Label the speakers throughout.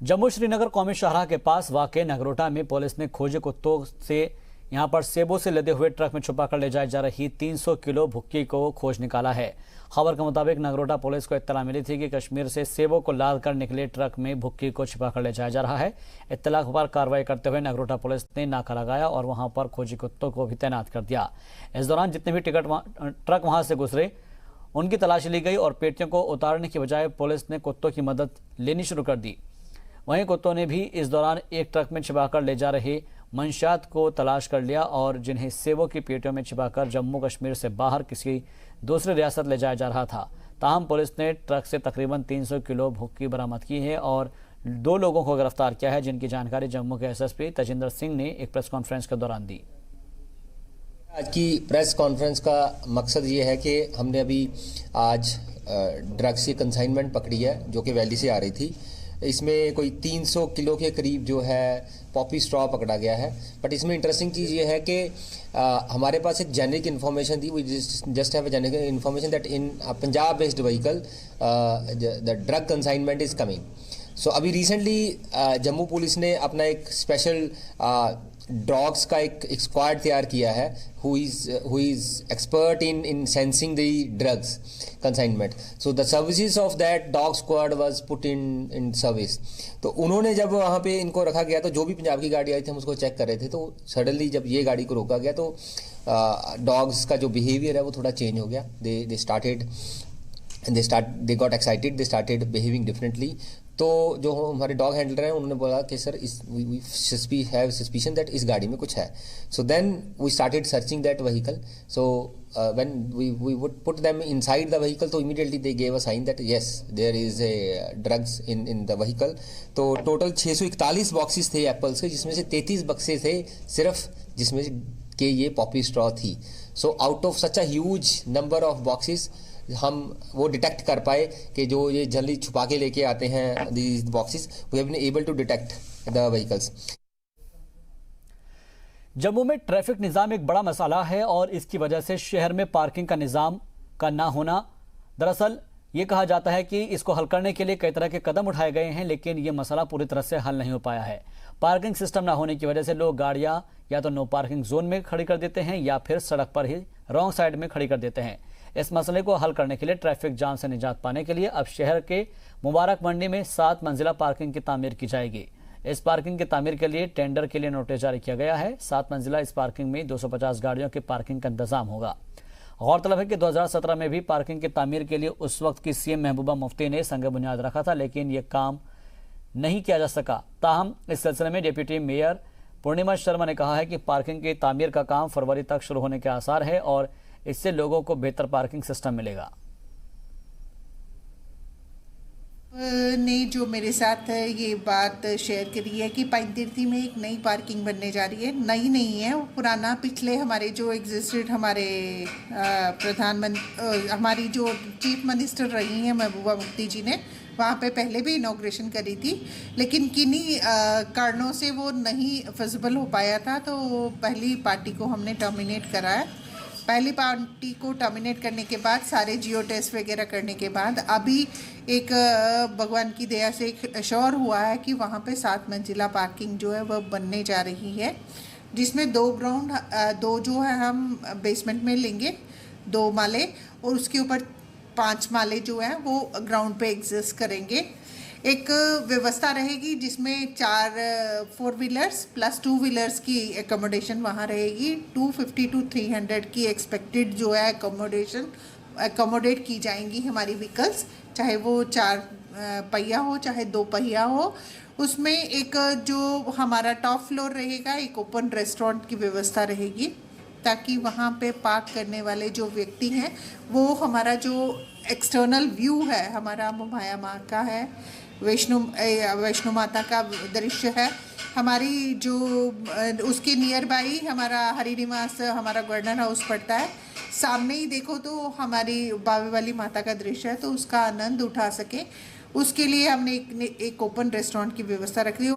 Speaker 1: जम्मू श्रीनगर कौमी शाहराह के पास वाक़े नगरोटा में पुलिस ने खोजे कुत्तों से यहां पर सेबों से लदे हुए ट्रक में छुपाकर ले जाई जा रही 300 किलो भुक्की को खोज निकाला है। खबर के मुताबिक नगरोटा पुलिस को इत्तला मिली थी कि कश्मीर से सेबों को लाद कर निकले ट्रक में भुक्की को छिपाकर ले जाया जा रहा है। इत्तला पर कार्रवाई करते हुए नगरोटा पुलिस ने नाका लगाया और वहां पर खोजी कुत्तों को भी तैनात कर दिया। इस दौरान जितने भी ट्रक वहां से गुजरे उनकी तलाशी ली गई और पेटियों को उतारने की बजाय पुलिस ने कुत्तों की मदद लेनी शुरू कर दी। वहीं कुत्तों ने भी इस दौरान एक ट्रक में छिपाकर ले जा रहे मंशियात को तलाश कर लिया और जिन्हें सेबों की पेटियों में छिपाकर जम्मू कश्मीर से बाहर किसी दूसरी रियासत ले जाया जा रहा था। ताहम पुलिस ने ट्रक से तकरीबन 300 किलो भुक्की बरामद की है और 2 लोगों को गिरफ्तार किया है, जिनकी जानकारी जम्मू के एसएसपी तजिंदर सिंह ने एक प्रेस कॉन्फ्रेंस के दौरान दी।
Speaker 2: आज की प्रेस कॉन्फ्रेंस का मकसद ये है कि हमने अभी आज ड्रग्स की कंसाइनमेंट पकड़ी है जो कि वैली से आ रही थी। इसमें कोई 300 किलो के करीब जो है पॉपी स्ट्रॉ पकड़ा गया है। बट इसमें इंटरेस्टिंग चीज़ ये है कि हमारे पास एक जेनरिक इन्फॉर्मेशन थी। We just have a generic information that in Punjab based vehicle the drug consignment is coming. So अभी रिसेंटली जम्मू पुलिस ने अपना एक स्पेशल डॉग्स का एक स्क्वाड तैयार किया है who is expert in sensing the drugs consignment. So the services of that dog squad was put in service. तो उन्होंने जब वहाँ पे इनको रखा गया तो जो भी पंजाब की गाड़ी आई थी हम उसको चेक कर रहे थे, तो सडनली जब ये गाड़ी को रोका गया तो डॉग्स का जो बिहेवियर है वो थोड़ा चेंज हो गया। they got excited, they started behaving differently. तो जो हमारे डॉग हैंडलर हैं उन्होंने बोला कि sir we have suspicion that इस गाड़ी में कुछ है। So then we started searching that vehicle. So when we would put them inside the vehicle तो immediately they gave a sign that yes there is a drugs in the vehicle. तो total 641 boxes थे apples के, जिसमें से 33 बक्से थे सिर्फ जिसमें के ये पॉपी स्ट्रॉ थी। So out of such a huge number of boxes हम वो डिटेक्ट कर पाए कि जो ये जल्दी छुपा के लेके आते हैं these boxes, we have been able to detect the vehicles.
Speaker 1: Jammu में ट्रैफिक निज़ाम एक बड़ा मसला है और इसकी वजह से शहर में पार्किंग का निज़ाम का ना होना। दरअसल ये कहा जाता है कि इसको हल करने के लिए कई तरह के कदम उठाए गए हैं, लेकिन ये मसला पूरी तरह से हल नहीं हो पाया है। पार्किंग सिस्टम ना होने की वजह से लोग गाड़ियां या तो नो पार्किंग जोन में खड़ी कर देते हैं या फिर सड़क पर ही रॉन्ग साइड में खड़ी कर देते हैं। इस मसले को हल करने के लिए ट्रैफिक जाम से निजात पाने के लिए अब शहर के मुबारक मंडी में 7 मंजिला पार्किंग की तामीर की जाएगी। इस पार्किंग की तामीर के लिए टेंडर के लिए नोटिस जारी किया गया है। 7 मंजिला इस पार्किंग में 250 गाड़ियों की पार्किंग का इंतजाम होगा। गौरतलब है कि 2017 में भी पार्किंग की तामीर के लिए उस वक्त की सीएम महबूबा मुफ्ती ने संग बुनियाद रखा था, लेकिन यह काम नहीं किया जा सका। ताहम इस सिलसिले में डिप्टी मेयर पूर्णिमा शर्मा ने कहा है कि पार्किंग की तामीर का काम फरवरी तक शुरू होने के आसार है और इससे लोगों को बेहतर पार्किंग सिस्टम मिलेगा।
Speaker 3: ने जो मेरे साथ ये बात शेयर करी है कि पाइनतीर्थी में एक नई पार्किंग बनने जा रही है। नई नहीं है, वो पुराना पिछले हमारे जो एग्जिस्टेड हमारे हमारी जो चीफ मिनिस्टर रही हैं महबूबा मुफ्ती जी ने वहाँ पे पहले भी इनॉग्रेशन करी थी, लेकिन किन्हीं कारणों से वो नहीं फिजिबल हो पाया था। तो पहली पार्टी को हमने टर्मिनेट कराया। पहली पार्टी को टर्मिनेट करने के बाद सारे जियो टेस्ट वगैरह करने के बाद अभी एक भगवान की दया से एक अश्योर हुआ है कि वहाँ पे 7 मंजिला पार्किंग जो है वह बनने जा रही है, जिसमें 2 जो है हम बेसमेंट में लेंगे 2 माले और उसके ऊपर 5 माले जो हैं वो ग्राउंड पे एग्जिस्ट करेंगे। एक व्यवस्था रहेगी जिसमें 4 4 व्हीलर्स प्लस 2 व्हीलर्स की एकोमोडेशन वहाँ रहेगी। 250 to 300 की एक्सपेक्टेड जो है एकोमोडेट की जाएंगी हमारी व्हीकल्स, चाहे वो 4 पहिया हो चाहे 2 पहिया हो। उसमें एक जो हमारा टॉप फ्लोर रहेगा, एक ओपन रेस्टोरेंट की व्यवस्था रहेगी ताकि वहाँ पे पार्क करने वाले जो व्यक्ति हैं वो हमारा जो एक्सटर्नल व्यू है हमारा मोमाया माँ का है, वैष्णो माता का दृश्य है, हमारी जो उसके नियर बाई हमारा हरि निवास हमारा गवर्नर हाउस पड़ता है, सामने ही देखो तो हमारी बावे वाली माता का दृश्य है, तो उसका आनंद उठा सके उसके लिए हमने एक ओपन रेस्टोरेंट की व्यवस्था रख ली।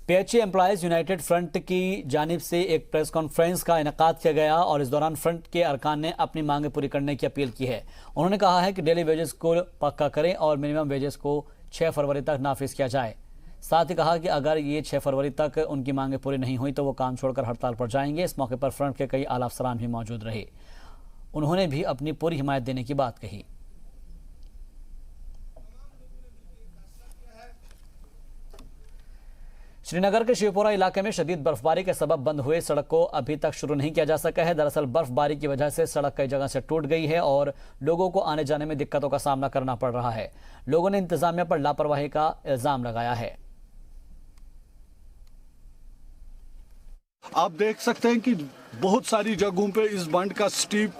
Speaker 1: पीएचई एम्प्लॉयज़ यूनाइटेड फ्रंट की जानिब से एक प्रेस कॉन्फ्रेंस का इनेकाद किया गया और इस दौरान फ्रंट के अरकान ने अपनी मांगें पूरी करने की अपील की है। उन्होंने कहा है कि डेली वेजेस को पक्का करें और मिनिमम वेजेस को 6 फरवरी तक नाफिज किया जाए। साथ ही कहा कि अगर ये 6 फरवरी तक उनकी मांगें पूरी नहीं हुई तो वो काम छोड़कर हड़ताल पर जाएंगे। इस मौके पर फ्रंट के कई आला अफसरान भी मौजूद रहे। उन्होंने भी अपनी पूरी हिमायत देने की बात कही। श्रीनगर के शिवपुरा इलाके में शदीद बर्फबारी के सबब बंद हुए सड़क को अभी तक शुरू नहीं किया जा सका है। दरअसल बर्फबारी की वजह से सड़क कई जगह से टूट गई है और लोगों को आने जाने में दिक्कतों का सामना करना पड़ रहा है। लोगों ने इंतजामिया पर लापरवाही का इल्जाम लगाया है।
Speaker 4: आप देख सकते हैं कि बहुत सारी जगहों पे इस बंड का स्टीप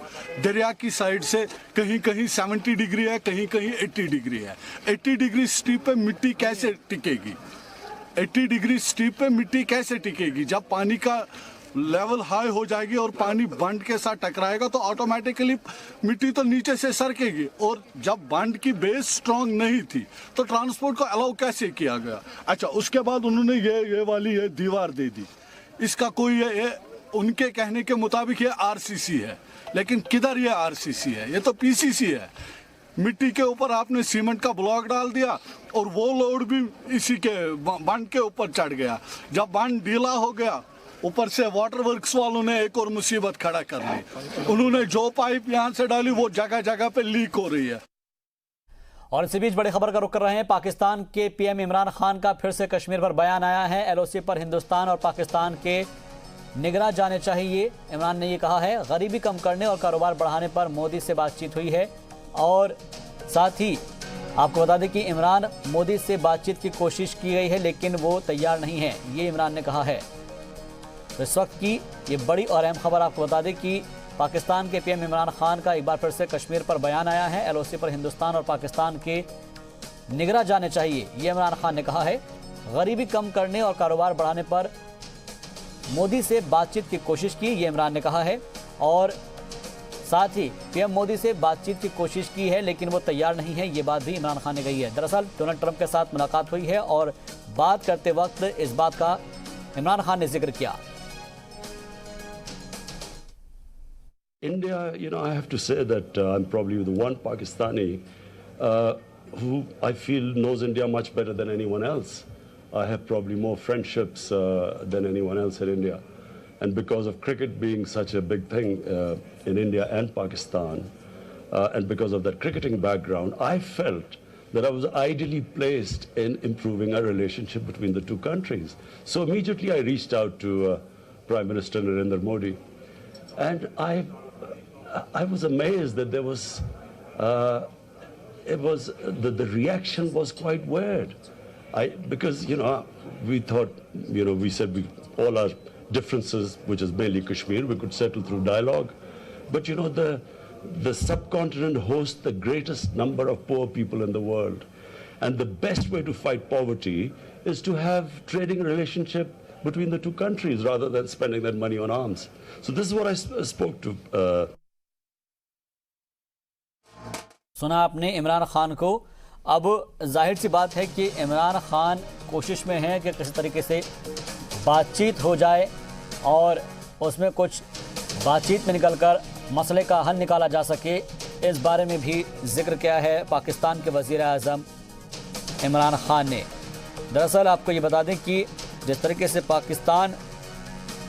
Speaker 4: दरिया की साइड से कहीं कहीं 70 डिग्री है, कहीं कहीं 80 डिग्री है। 80 डिग्री स्टीप पे मिट्टी कैसे टिकेगी? 80 डिग्री स्टीप पे मिट्टी कैसे टिकेगी? जब पानी का लेवल हाई हो जाएगी और पानी बंड के साथ टकराएगा तो ऑटोमेटिकली मिट्टी तो नीचे से सरकेगी। और जब बंड की बेस स्ट्रांग नहीं थी तो ट्रांसपोर्ट को अलाउ कैसे किया गया? अच्छा, उसके बाद उन्होंने ये वाली ये दीवार दे दी। इसका कोई ये उनके कहने के मुताबिक ये आरसीसी है, लेकिन किधर ये आरसीसी है? ये तो पीसीसी है। मिट्टी के ऊपर आपने सीमेंट का ब्लॉक डाल दिया और वो लोड भी इसी के बंड के ऊपर चढ़ गया। जब बंड ढीला हो गया, ऊपर से वाटर वर्क्स वालों ने एक और मुसीबत खड़ा कर ली। उन्होंने जो पाइप यहाँ से डाली वो जगह जगह पे लीक हो रही है।
Speaker 1: और इसी बीच बड़ी खबर का रुख कर रहे हैं। पाकिस्तान के पीएम इमरान खान का फिर से कश्मीर पर बयान आया है। एलओसी पर हिंदुस्तान और पाकिस्तान के निगरान जाने चाहिए। इमरान ने ये कहा है, गरीबी कम करने और कारोबार बढ़ाने पर मोदी से बातचीत हुई है। और साथ ही आपको बता दें कि इमरान मोदी से बातचीत की कोशिश की गई है लेकिन वो तैयार नहीं है, ये इमरान ने कहा है। तो इस वक्त की ये बड़ी और अहम खबर आपको बता दें कि पाकिस्तान के पीएम इमरान खान का एक बार फिर से कश्मीर पर बयान आया है। एलओसी पर हिंदुस्तान और पाकिस्तान के निगरान जाने चाहिए, ये इमरान खान ने कहा है। गरीबी कम करने और कारोबार बढ़ाने पर मोदी से बातचीत की कोशिश की, ये इमरान ने कहा है। और साथ ही पीएम मोदी से बातचीत की कोशिश की है लेकिन वो तैयार नहीं है, ये बात भी इमरान खान ने कही है। दरअसल डोनाल्ड ट्रंप के साथ मुलाकात हुई है और बात करते वक्त इस बात का इमरान खान ने जिक्र किया।
Speaker 5: India, I have to say that I'm probably the one Pakistani who I feel knows India much better than anyone else. I have probably more friendships than anyone else in India. And because of cricket being such a big thing in India and Pakistan, and because of that cricketing background, I felt that I was ideally placed in improving our relationship between the two countries. So immediately I reached out to Prime Minister Narendra Modi. And I was amazed that there was, the reaction was quite weird. Because, we thought, we said all our differences, which is mainly Kashmir, we could settle through dialogue. But, the subcontinent hosts the greatest number of poor people in the world. And the best way to fight poverty is to have trading relationship between the two countries rather than spending that money on arms. So this is what I spoke to.
Speaker 1: सुना आपने इमरान खान को। अब जाहिर सी बात है कि इमरान खान कोशिश में है कि किसी तरीके से बातचीत हो जाए और उसमें कुछ बातचीत में निकलकर मसले का हल निकाला जा सके। इस बारे में भी जिक्र किया है पाकिस्तान के वज़ीर आज़म इमरान खान ने। दरअसल आपको ये बता दें कि जिस तरीके से पाकिस्तान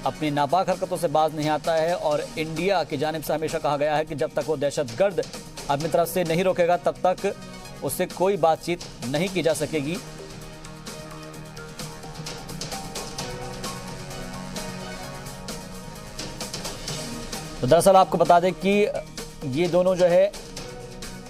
Speaker 1: अपनी नापाक हरकतों से बाज नहीं आता है और इंडिया की जानिब से हमेशा कहा गया है कि जब तक वो दहशतगर्द अपनी तरफ से नहीं रोकेगा तब तक उससे कोई बातचीत नहीं की जा सकेगी। तो दरअसल आपको बता दें कि ये दोनों जो है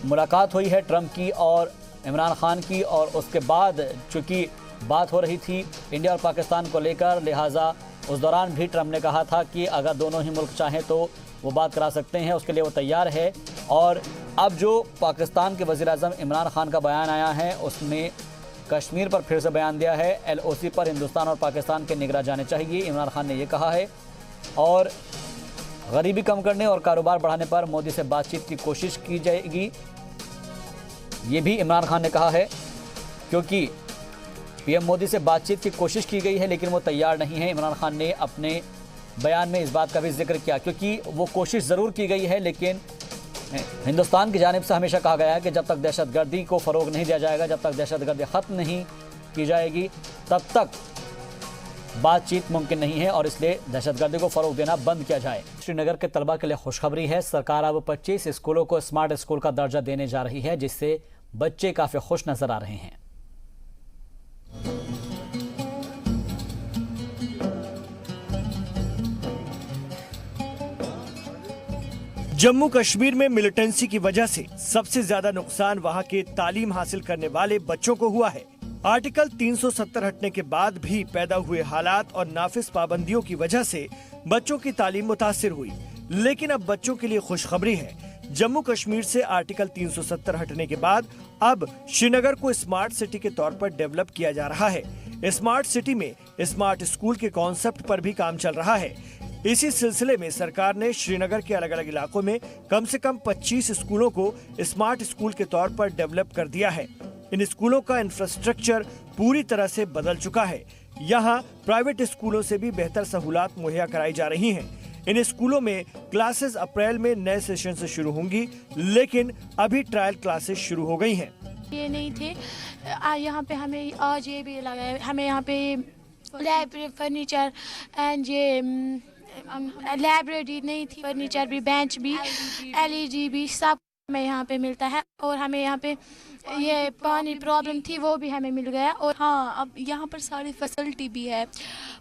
Speaker 1: मुलाकात हुई है ट्रंप की और इमरान खान की, और उसके बाद चूँकि बात हो रही थी इंडिया और पाकिस्तान को लेकर, लिहाजा उस दौरान भी ट्रंप ने कहा था कि अगर दोनों ही मुल्क चाहें तो वो बात करा सकते हैं, उसके लिए वो तैयार है। और अब जो पाकिस्तान के वज़ीर आज़म इमरान खान का बयान आया है उसमें कश्मीर पर फिर से बयान दिया है। एलओसी पर हिंदुस्तान और पाकिस्तान के निगरान जाने चाहिए, इमरान खान ने ये कहा है। और गरीबी कम करने और कारोबार बढ़ाने पर मोदी से बातचीत की कोशिश की जाएगी, ये भी इमरान खान ने कहा है, क्योंकि पीएम मोदी से बातचीत की कोशिश की गई है लेकिन वो तैयार नहीं है। इमरान खान ने अपने बयान में इस बात का भी जिक्र किया, क्योंकि वो कोशिश ज़रूर की गई है लेकिन हिंदुस्तान की जानिब से हमेशा कहा गया है कि जब तक दहशतगर्दी को फरोग नहीं दिया जाएगा, जब तक दहशतगर्दी खत्म नहीं की जाएगी, तब तक बातचीत मुमकिन नहीं है और इसलिए दहशतगर्दी को फरोग देना बंद किया जाए। श्रीनगर के तलबा के लिए खुशखबरी है। सरकार अब 25 स्कूलों को स्मार्ट स्कूल का दर्जा देने जा रही है, जिससे बच्चे काफी खुश नजर आ रहे हैं।
Speaker 6: जम्मू कश्मीर में मिलिटेंसी की वजह से सबसे ज्यादा नुकसान वहां के तालीम हासिल करने वाले बच्चों को हुआ है। आर्टिकल 370 हटने के बाद भी पैदा हुए हालात और नाफिज पाबंदियों की वजह से बच्चों की तालीम मुतासिर हुई। लेकिन अब बच्चों के लिए खुशखबरी है। जम्मू कश्मीर से आर्टिकल 370 हटने के बाद अब श्रीनगर को स्मार्ट सिटी के तौर पर डेवलप किया जा रहा है। स्मार्ट सिटी में स्मार्ट स्कूल के कॉन्सेप्ट पर भी काम चल रहा है। इसी सिलसिले में सरकार ने श्रीनगर के अलग अलग इलाकों में कम से कम 25 स्कूलों को स्मार्ट स्कूल के तौर पर डेवलप कर दिया है। इन स्कूलों का इंफ्रास्ट्रक्चर पूरी तरह से बदल चुका है। यहाँ प्राइवेट स्कूलों से भी बेहतर सहूलत मुहैया कराई जा रही हैं। इन स्कूलों में क्लासेस अप्रैल में नए सेशन से शुरू होंगी, लेकिन अभी ट्रायल क्लासेस शुरू हो गई हैं।
Speaker 7: ये नहीं थे, यहाँ पे हमें आज ये भी लगा है, हमें यहाँ पे लाइब्रेरी फर्नीचर एंड ये लाइब्रेरी नहीं थी, फर्नीचर भी, बेंच भी, LED भी, सब हमें यहाँ पे मिलता है। और हमें यहाँ पे ये पानी प्रॉब्लम थी, वो भी हमें मिल गया। और
Speaker 8: हाँ, अब यहाँ पर सारी फैसिलिटी भी है।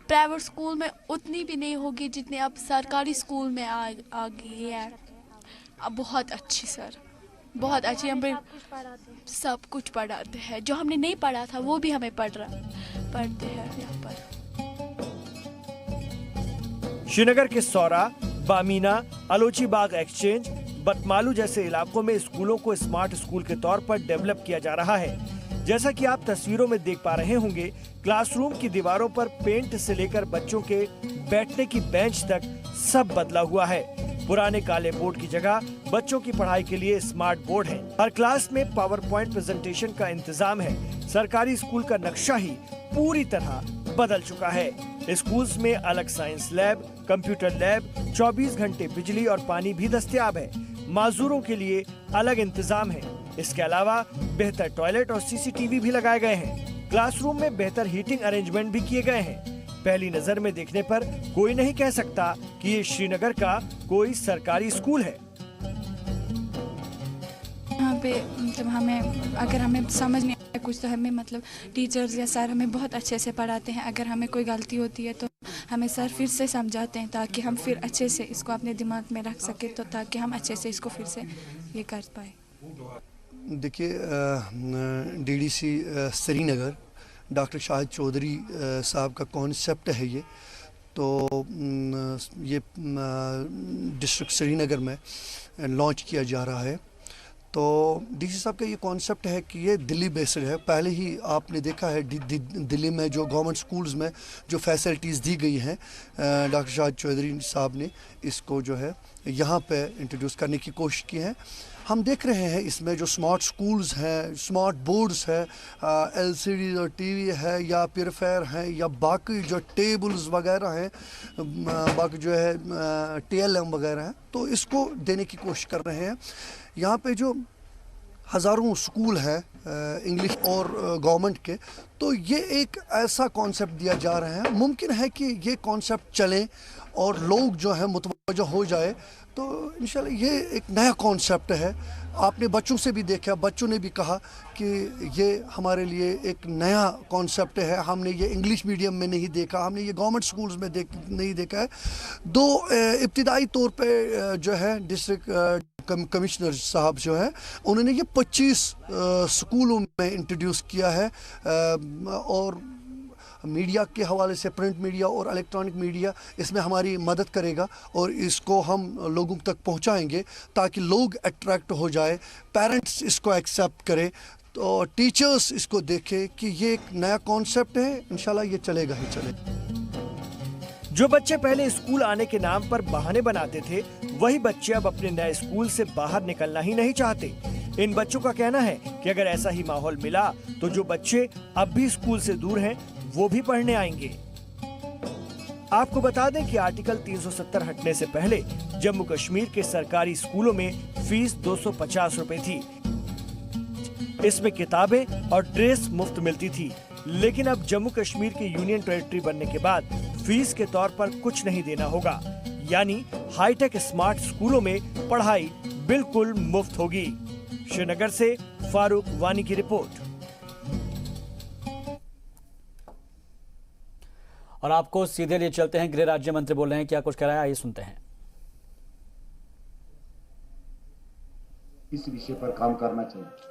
Speaker 8: प्राइवेट स्कूल में उतनी भी नहीं होगी जितने अब सरकारी स्कूल में आ गई है। अब बहुत अच्छी सर, बहुत अच्छी। हम सब कुछ पढ़ाते हैं, जो हमने नहीं पढ़ा था वो भी हमें पढ़ते हैं यहाँ पर।
Speaker 6: श्रीनगर के सौरा, बामीना, अलोची बाग एक्सचेंज, बटमालू जैसे इलाकों में स्कूलों को स्मार्ट स्कूल के तौर पर डेवलप किया जा रहा है। जैसा कि आप तस्वीरों में देख पा रहे होंगे, क्लासरूम की दीवारों पर पेंट से लेकर बच्चों के बैठने की बेंच तक सब बदला हुआ है। पुराने काले बोर्ड की जगह बच्चों की पढ़ाई के लिए स्मार्ट बोर्ड है। हर क्लास में पावर पॉइंट प्रेजेंटेशन का इंतजाम है। सरकारी स्कूल का नक्शा ही पूरी तरह बदल चुका है। स्कूल्स में अलग साइंस लैब, कंप्यूटर लैब, 24 घंटे बिजली और पानी भी दस्तयाब है। माजूरों के लिए अलग इंतजाम है। इसके अलावा बेहतर टॉयलेट और CCTV भी लगाए गए हैं। क्लासरूम में बेहतर हीटिंग अरेंजमेंट भी किए गए हैं। पहली नजर में देखने पर कोई नहीं कह सकता कि ये श्रीनगर का कोई सरकारी स्कूल है।
Speaker 9: यहाँ पे मतलब हमें अगर हमें समझ नहीं आता कुछ तो हमें मतलब टीचर्स या सर हमें बहुत अच्छे से पढ़ाते हैं। अगर हमें कोई गलती होती है तो हमें सर फिर से समझाते हैं ताकि हम फिर अच्छे से इसको अपने दिमाग में रख सके, तो ताकि हम अच्छे से इसको फिर से ये कर पाए।
Speaker 10: देखिए, DDC श्रीनगर डॉक्टर शाहिद चौधरी साहब का कॉन्सेप्ट है ये। तो ये डिस्ट्रिक्ट श्रीनगर में लॉन्च किया जा रहा है। तो DC साहब का ये कॉन्सेप्ट है कि ये दिल्ली बेस्ड है। पहले ही आपने देखा है दिल्ली में जो गवर्नमेंट स्कूल्स में जो फैसिलिटीज़ दी गई हैं, डॉक्टर शाहिद चौधरी साहब ने इसको जो है यहाँ पे इंट्रोड्यूस करने की कोशिश की है। हम देख रहे हैं इसमें जो स्मार्ट स्कूल्स हैं, स्मार्ट बोर्ड्स है, LCD और TV है, या प्योरीफायर हैं, या बाकी जो टेबल्स वगैरह हैं, बाकी जो है TLM वगैरह हैं, तो इसको देने की कोशिश कर रहे हैं। यहाँ पे जो हज़ारों स्कूल हैं इंग्लिश और गवर्नमेंट के, तो ये एक ऐसा कॉन्सेप्ट दिया जा रहा है। मुमकिन है कि ये कॉन्सेप्ट चले और लोग जो है मुतवज्जो हो जाए, तो इंशाल्लाह ये एक नया कॉन्सेप्ट है। आपने बच्चों से भी देखा, बच्चों ने भी कहा कि ये हमारे लिए एक नया कॉन्सेप्ट है। हमने ये इंग्लिश मीडियम में नहीं देखा, हमने ये गवर्नमेंट स्कूल्स में नहीं देखा है। दो इब्तिदाई तौर पे जो है डिस्ट्रिक्ट कमिश्नर साहब जो है, उन्होंने ये 25 स्कूलों में इंट्रोड्यूस किया है। और मीडिया के हवाले से प्रिंट मीडिया और इलेक्ट्रॉनिक मीडिया इसमें हमारी मदद करेगा और इसको हम लोगों तक पहुंचाएंगे ताकि लोग अट्रैक्ट हो जाए, पेरेंट्स इसको एक्सेप्ट करें, तो टीचर्स इसको देखें कि ये एक नया कॉन्सेप्ट है। इंशाल्लाह ये चलेगा ही चलेगा।
Speaker 6: जो बच्चे पहले स्कूल आने के नाम पर बहाने बनाते थे, वही बच्चे अब अपने नए स्कूल से बाहर निकलना ही नहीं चाहते। इन बच्चों का कहना है कि अगर ऐसा ही माहौल मिला तो जो बच्चे अब भी स्कूल से दूर हैं, वो भी पढ़ने आएंगे। आपको बता दें कि आर्टिकल 370 हटने से पहले जम्मू कश्मीर के सरकारी स्कूलों में फीस 250 रुपए थी। इसमें किताबें और ड्रेस मुफ्त मिलती थी, लेकिन अब जम्मू कश्मीर के यूनियन टेरिटरी बनने के बाद फीस के तौर पर कुछ नहीं देना होगा, यानी हाईटेक स्मार्ट स्कूलों में पढ़ाई बिल्कुल मुफ्त होगी। श्रीनगर से फारूक वानी की रिपोर्ट।
Speaker 1: और आपको सीधे लिए चलते हैं, गृह राज्य मंत्री बोल रहे हैं, क्या कुछ कह रहा है, आइए सुनते हैं।
Speaker 11: इस विषय पर काम करना चाहिए।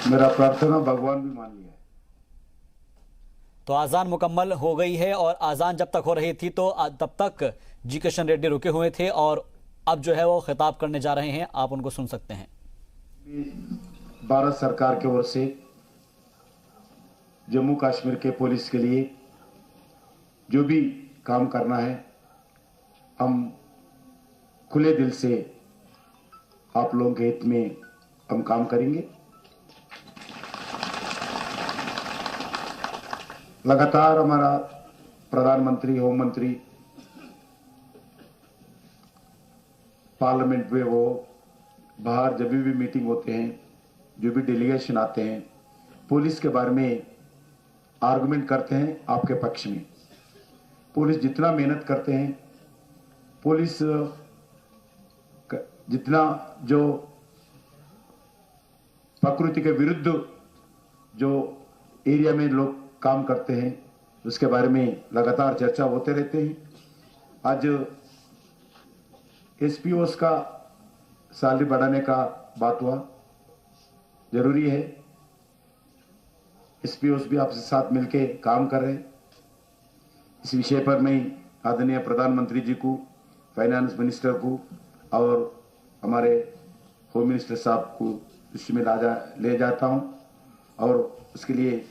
Speaker 11: मेरा प्रार्थना भगवान भी मान लिया है।
Speaker 1: तो आजान मुकम्मल हो गई है और आजान जब तक हो रही थी तो तब तक जी किशन रेड्डी रुके हुए थे और अब जो है वो खिताब करने जा रहे हैं, आप उनको सुन सकते हैं।
Speaker 11: भारत सरकार की ओर से जम्मू कश्मीर के पुलिस के लिए जो भी काम करना है हम खुले दिल से आप लोगों के हित में हम काम करेंगे। लगातार हमारा प्रधानमंत्री, होम मंत्री पार्लियामेंट में वो बाहर जब भी मीटिंग होते हैं, जो भी डेलीगेशन आते हैं, पुलिस के बारे में आर्गुमेंट करते हैं आपके पक्ष में। पुलिस जितना मेहनत करते हैं, पुलिस जितना जो प्रकृति के विरुद्ध जो एरिया में लोग काम करते हैं उसके बारे में लगातार चर्चा होते रहते हैं। आज एसपीओस का सैलरी बढ़ाने का बात हुआ, जरूरी है। एसपी भी आपसे साथ मिलके काम कर रहे हैं। इस विषय पर मैं आदरणीय प्रधानमंत्री जी को, फाइनेंस मिनिस्टर को और हमारे होम मिनिस्टर साहब को दृष्टि में ले जाता हूं और उसके लिए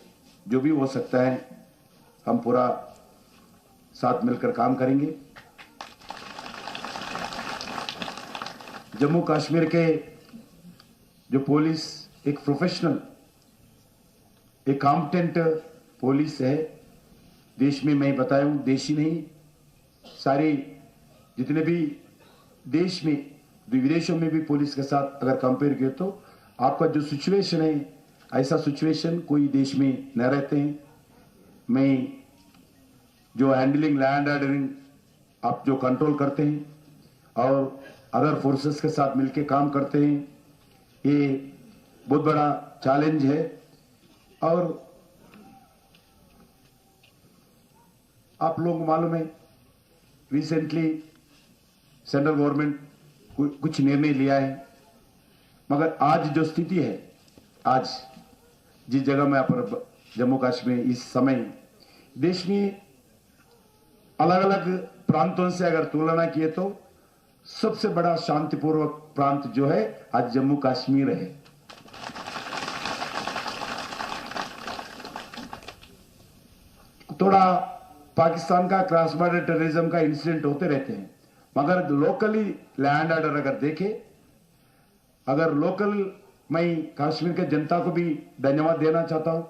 Speaker 11: जो भी हो सकता है हम पूरा साथ मिलकर काम करेंगे। जम्मू कश्मीर के जो पुलिस एक प्रोफेशनल, एक कॉम्पिटेंट पुलिस है देश में। मैं बताया हूं, देश ही नहीं, सारी जितने भी देश में, विदेशों में भी पुलिस के साथ अगर कंपेयर किए तो आपका जो सिचुएशन है, ऐसा सिचुएशन कोई देश में न रहते हैं। मैं जो हैंडलिंग, लैंड ऑर्डरिंग आप जो कंट्रोल करते हैं और अदर फोर्सेस के साथ मिलकर काम करते हैं, ये बहुत बड़ा चैलेंज है। और आप लोगों को मालूम है, रिसेंटली सेंट्रल गवर्नमेंट कुछ निर्णय लिया है, मगर आज जो स्थिति है, आज जिस जगह में पर जम्मू कश्मीर इस समय देश में अलग अलग प्रांतों से अगर तुलना किए तो सबसे बड़ा शांतिपूर्वक प्रांत जो है आज जम्मू कश्मीर है। थोड़ा पाकिस्तान का क्रॉस बॉर्डर टेररिज्म का इंसिडेंट होते रहते हैं, मगर लोकली लैंड ऑर्डर अगर देखें, अगर लोकल, मैं कश्मीर के जनता को भी धन्यवाद देना चाहता हूं।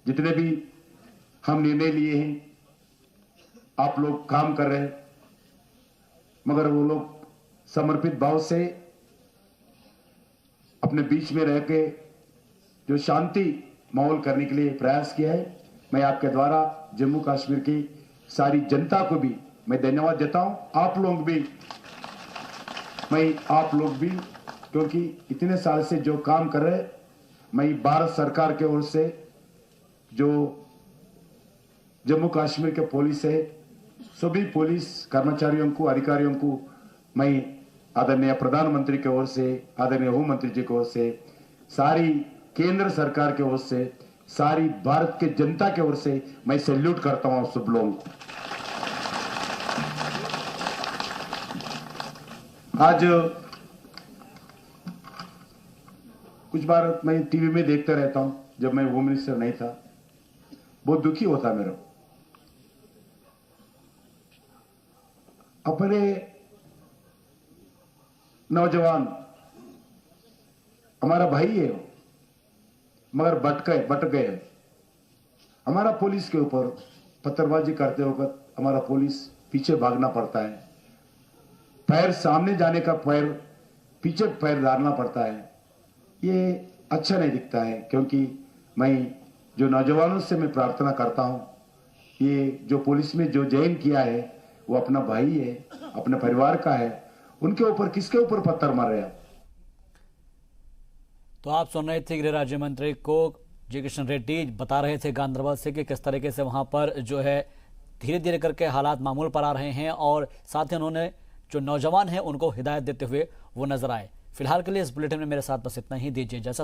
Speaker 11: जितने भी हम निर्णय लिए हैं, आप लोग काम कर रहे हैं, मगर वो लोग समर्पित भाव से अपने बीच में रह के जो शांति माहौल करने के लिए प्रयास किया है। मैं आपके द्वारा जम्मू कश्मीर की सारी जनता को भी मैं धन्यवाद देता हूं। आप लोग भी क्योंकि इतने साल से जो काम कर रहे हैं, मैं भारत सरकार के ओर से जो जम्मू कश्मीर के पुलिस है, सभी पुलिस कर्मचारियों को, अधिकारियों को मैं आदरणीय प्रधानमंत्री की ओर से, आदरणीय होम मंत्री जी की ओर से, सारी केंद्र सरकार की ओर से, सारी भारत के जनता की ओर से मैं सैल्यूट करता हूं सब लोगों को। आज कुछ बार मैं टीवी में देखता रहता हूं, जब मैं होम मिनिस्टर नहीं था, बहुत दुखी होता मेरा। अपने नौजवान हमारा भाई है, मगर भटक गए। हमारा पुलिस के ऊपर पत्थरबाजी करते वक्त हमारा पुलिस पीछे भागना पड़ता है, पैर सामने जाने का पैर पीछे पैर डालना पड़ता है। ये अच्छा नहीं दिखता है, क्योंकि मैं जो नौजवानों से मैं प्रार्थना करता हूं, ये जो पुलिस में जो ज्वाइन किया है वो अपना भाई है, अपने परिवार का है, उनके ऊपर किसके ऊपर पत्थर मार रहे हैं।
Speaker 1: तो आप सुन रहे थे गृह राज्य मंत्री को जी किशन रेड्डी बता रहे थे गांधरबल से कि किस तरीके से वहां पर जो है धीरे धीरे करके हालात मामूल पर आ रहे हैं, और साथ ही उन्होंने जो नौजवान हैं उनको हिदायत देते हुए वो नजर आए। फिलहाल के लिए इस बुलेटिन में मेरे साथ बस इतना ही। दीजिए इजाजत।